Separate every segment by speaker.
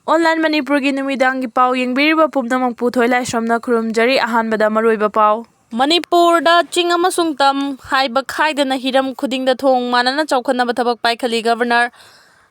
Speaker 1: Online Manipuri numidangi pau yengbiriba pumnamang puthoi lai somna khurumjari ahanbada maruiba pau. Manipurda ching amasung tam haiba khaidana hiram khudingda thong manana chawkhanaba thabak paikhali Governor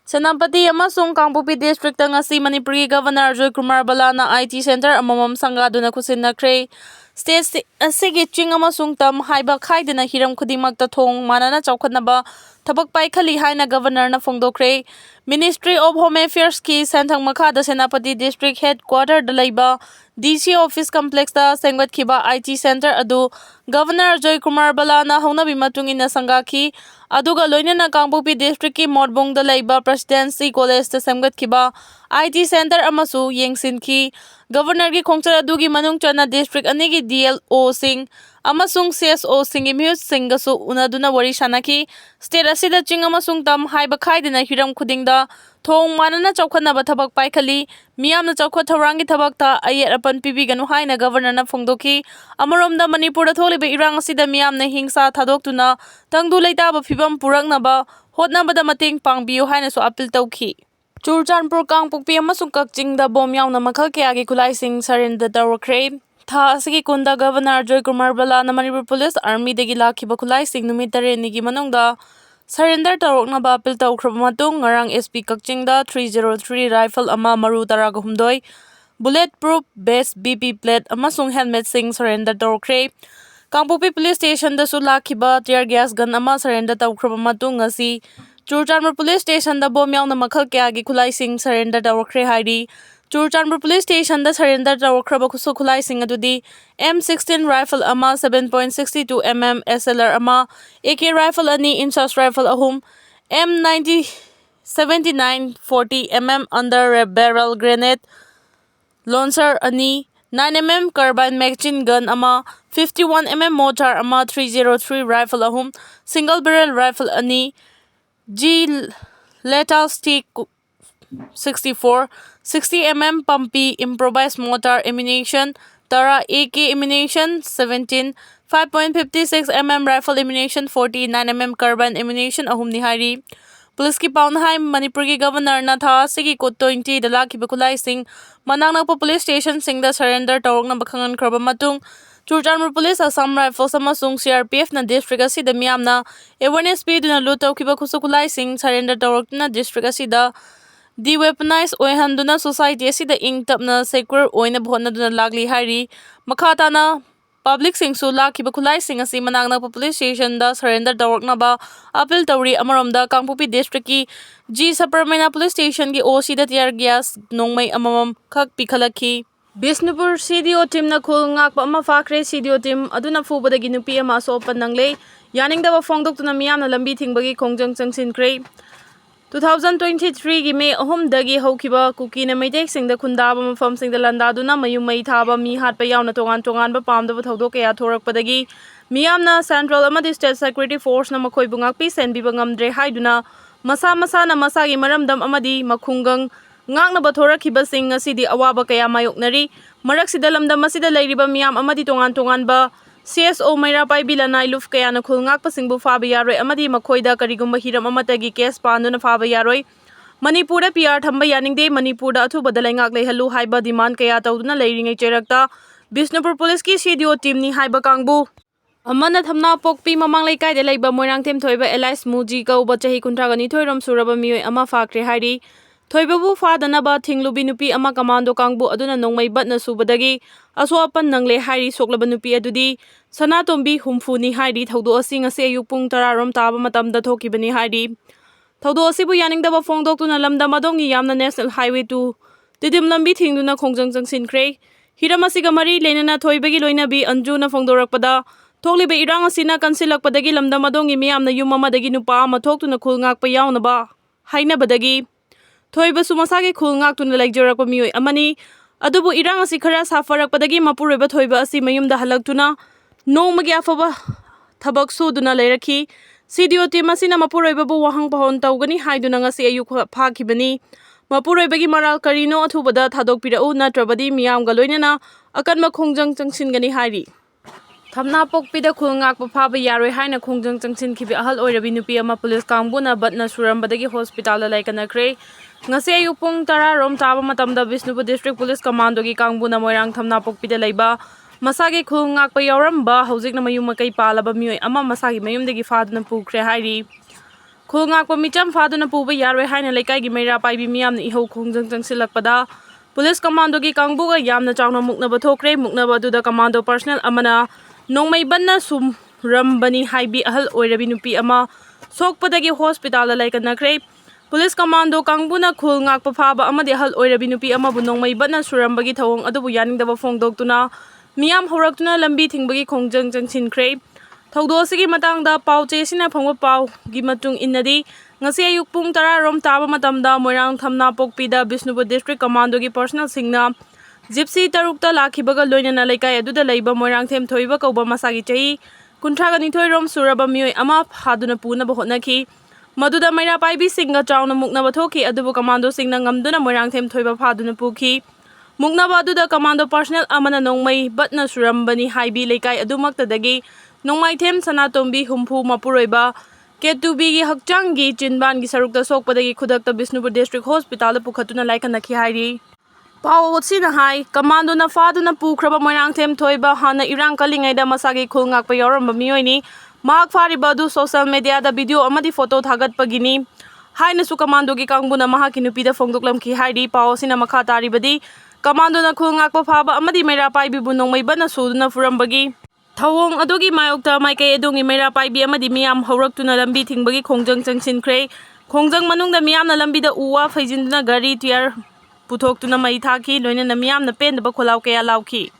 Speaker 1: Senapati amasung Kangpokpi District ngasi Manipuri Governor Joy Kumar Balana IT Center amamam sangaduna khusinakre. State asigi ching amasung tam haiba khaidana hiram khudingmakta thong manana chawkhanaba thabak paikhali haina Governor na phongdokre. Ministry of Home Affairs ki Senthang Makhada Senapati District Headquarter da laiba DC Office Complex da sengwat khiba IT Center adu Governor Joy Kumar Balana haunabi matung ina sangaki aduga loinana Kangpokpi District ki Modbong da laiba Presidency College da sengwat khiba IT Center amasu yengsinki Governor ki khongchar adugi manung chana District anigi DLO sing amasung CSO singi mihut singasu unaduna wari sanaki state asida ching amasung tam haiba khaidina hiram khudingda thong manana chawkhanaba thabak paikhali miyamna chawkhat thorangi thabakta ayet apan pibiganu haina Governor na phongdoki amaromda Manipur da tholiba irang asida miyamna hingsa thadoktuna tangdu leitaba phibam puraknaba hotnabada mating pangbiu haina so appeal tawki. Ccpur Kangpokpi Kakching Da Bom Yaona Khutlai khulaising surrender tawkre. Tha asigi kunda Governor Joy Kumar Balana Manipur Police Army degi lakhiba khulaising numit 3 nigi manungda surrender tawroknaba appeal tawkhraba matung ngarang SP Kakching Da 303 rifle ama maru taraga humdoi bulletproof vest BP plate amasung helmet sing surrender tawkre. Kangpokpi Police Station da su lakhiba tear gas gun ama surrender tawkhraba matung ngasi Ccpur Police Station da Bom Yaona khulaising surrender tawkre hairi. Ccpur Police Station da surrender tawkraba khusu khulaising adudi M16 rifle ama 7.62 mm SLR ama AK rifle ani inchas rifle ahum M90 79 40 mm under barrel grenade launcher ani 9 mm carbine machine gun ama 51 mm mortar ama 303 rifle ahum single barrel rifle ani G lethal stick 64 60 mm pumpy improvised mortar ammunition Tara AK ammunition 17 5.56 mm rifle ammunition 49 mm carbine ammunition ahum ni hari. Police ki Paunheim Manipur ki Governor na tha sigi ko 20 da lakhiba khulaising manangna police station sing da surrender tawrokna bakhangan khraba matung Ccpur Police Assam Rifles amasung CRPF na district asida miyamna awareness piduna lut tawkhiba khusu khulaising surrender tawrokna district asida de-weaponize oihanduna society asida ingtapna secure oina bhotnaduna lagli hari. Makhatana public singsu lakhiba khulaising asi manangna police station da surrender tawroknaba appeal tawri amaromda Kangpokpi district ki G Saparmena police station ki OC da tear gas nongmai amamam khak pikhalakhi. Bisnupur CDO team na khul ngakpa ama fakre CDO team aduna fubadagi nupi ama so open nangle yaningdaba phongdoktuna miyamna lambi thingbagi khongjang changsinkre. 2023 gi May 3 dagi hokhiba Kuki na Maitek singda khundaba mafam singda landaduna mayum mai thaba mi hatpa yauna tongan ba pamdaba thodok kaya thorakpadagi miyamna Central amadi State Security Force na makhoi bungakpi senbiba ngamdre haiduna masa na masagi maramdam amadi makhungang ngakna bathorakhiba sing asidi awaba kaya mayoknari maraksida lamdam asida leiriba miyam amadi tongan ba CSO Maira Paibila Nailuf kaya na khul ngakpa singbu faba yaroi amadi makhoida karigumba hiram amatagi case panduna faba yaroi Manipurda PR thamba yaningde Manipurda athu badalai ngak leihalu haiba demand kaya tawduna leiringai cherakta Bisnupur Police ki CDO team ni haiba kangbu amana thamna pokpi mamang laikai de leiba moirang them thoiba Elias Muji kauba chahi kuntragani thoiram suraba mioi ama fakre hairi thoibabu fadanaba thinglubi nupi ama commando kangbu aduna nongmai batna subadagi aswapan nangle hairi soklaba nupi adudi Sanatombi humfuni hairi thaudo asing ase ayupung 10 rom taba matamda thokibani hairi thaudo asibu yaningdaba phongdoktuna lamda madongi yamna National Highway 2 tidim lambi thingduna khongjang changsinkre hiram asiga mari lenana thoibagi loinabi anjuna phongdorakpada thokliba irang asina kansilakpadagi lamda madongi miyamna yum amadagi nupa ama thoktuna khul ngakpa yaunaba hainabadagi thoiba sumasagi khul ngaktuna laijarakpa mioi amani adubu irang asi khara safarakpadagi mapuroiba thoiba asi mayumda halaktuna nongmagi afaba thabak suduna leirakhi CDO team asina mapuroiba bu wahang pahon tawgani haiduna ngasi ayuk phakibani mapuroibagi maral karino athubada thadokpirau natrabadi miyamga loinana akanma khongjang changsingani hairi thamna pokpida khul ngakpa phaba yaroi haina khongjang changsin khibi ahal oirabi nupi ama police kangbuna batna surambadagi hospital la laikanakre Ngasi ayuk pung 10 rom taba matamda Bishnupur District Police Commando gi kangbuna Moirang Thamnapokpida leiba masagi khul ngakpa yauramba hojikna mayum makai palaba mioi ama masagi mayumdagi faduna pukre hairi khul ngakpa micham faduna puba yarwe haina leikai gi meira paibi miyamna ihau khungjang changsilakpada Police Commando gi kangbuga yamna chawna muknaba thokre muknaba duda commando personnel amana nongmai banna sum rambani haibi ahal oirabi nupi ama sokpadagi hospital la laikanakre Police Commando kangbuna khul ngakpa phaba amadi ahal oirabi nupi amabu nongmai banna surambagi thawong adubu yaningdaba phongdoktuna miyam horaktuna lambi thingbagi khongjang changsinkhre thawdosigi matangda pauche sina phangwa pau gi matung innadi ngasi ayuk pung 10 rom taba matamda Moirang Thamnapokpida Bishnupur District Commando gi personnel singna Gypsy tarukta lakhibaga loinana laikai aduda leiba Moirang them thoiba kauba masagi chahi 32 rom suraba mioi ama phaduna punaba hotnaki Maduda Maira Paibi Singa Chawna Muknaba Thoki Adubu Commando Singna Ngamduna Moirang Them Thoiba Phaduna Puki Muknaba Aduda Commando Personnel Amana Nongmai Batna Surambani Haibi Leikai Adumaktadagi Nongmai Them Sanatombi Humpu Mapuroiba Ketubi gi Hakchanggi Chinban gi Sarukta Sokpadagi Khudakta Bishnupur District Hospital Pukhatuna Laikanaki Hairi Pau Sina Hai Commando na Faduna Pukraba Moirang Them Thoiba Hana Irang Kalingaida Masagi Khulngakpa Yauramba Mioini Mak Faribadu social media da video amadi photo thagat pagini haina su commando gi kangbuna mahaki nupida phongdoklam ki haidi pao sina makha taribadi commando na khulngakpa phaba amadi meira paibi bunongmai bana suduna furambagi thawong adogi mayokta maikai edongi meira paibi amadi miyam hawraktuna lambi thingbagi khongjang changsinkhre khongjang manungda miyamna lambida uwa phaijinduna gari tiar puthok tuna mai thaki loina na miyamna pendaba kholaw kaya lawki